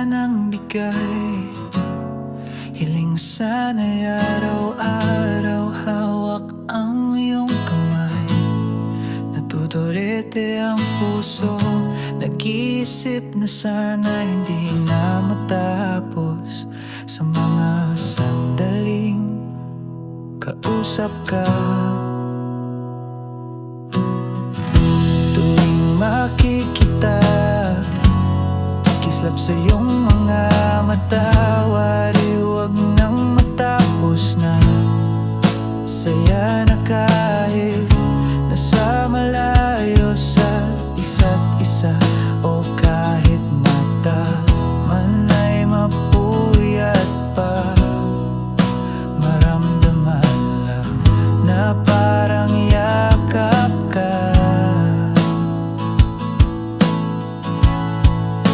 ng bigay. Hiling sana'y araw-araw hawak ang iyong kamay. Natuturete ang puso, nag-iisip na sana hindi na matapos. Sa mga sandaling kausap ka, tuwing makikita, kislap sa iyong mga mata. Wari wag nang matapos na, saya na kahit nasa malayo sa isa't isa. O kahit mata man ay mapuyat pa, maramdaman lang na parang yakap ka.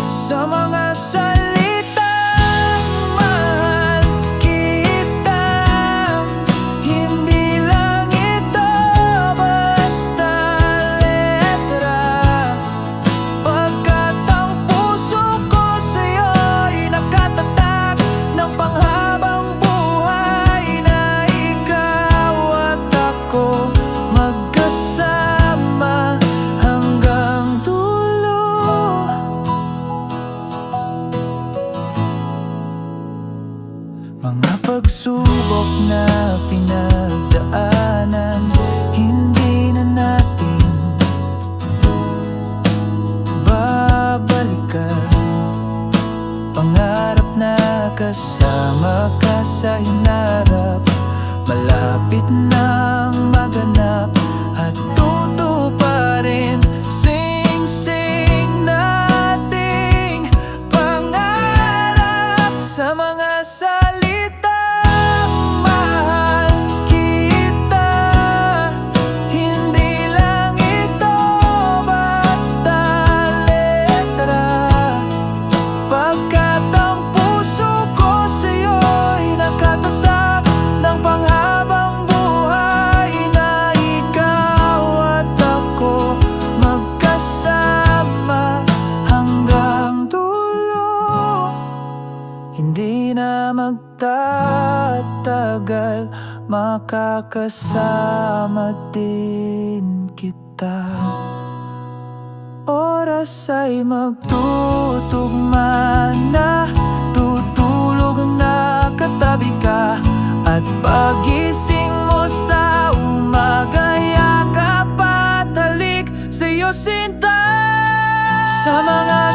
Sa mga salitang mahal kita, hindi lang ito basta letra. Pagkat ang puso ko sa'yo'y nakatatag ng panghabang buhay, na ikaw at ako magkasama hanggang dulo. Mga pagsubok na pinagdaanan, hindi na natin babalikan. Pangarap na kasama ka sa hinarap, malapit nang maganap at tutuparin. Sing-sing nating pangarap. Sa mga salitang mahal kita, hindi lang ito basta letra. Pagkat ang puso ko sa'yo'y nakatatag ng panghabang buhay, na ikaw at ako magkasama hanggang dulo. Hindi na magtatagal, makakasama din kita. Oras ay magtutugma na, tutulog na katabi ka. At pagising mo sa umaga, yakap at halik sa'yo sinta. Sa mga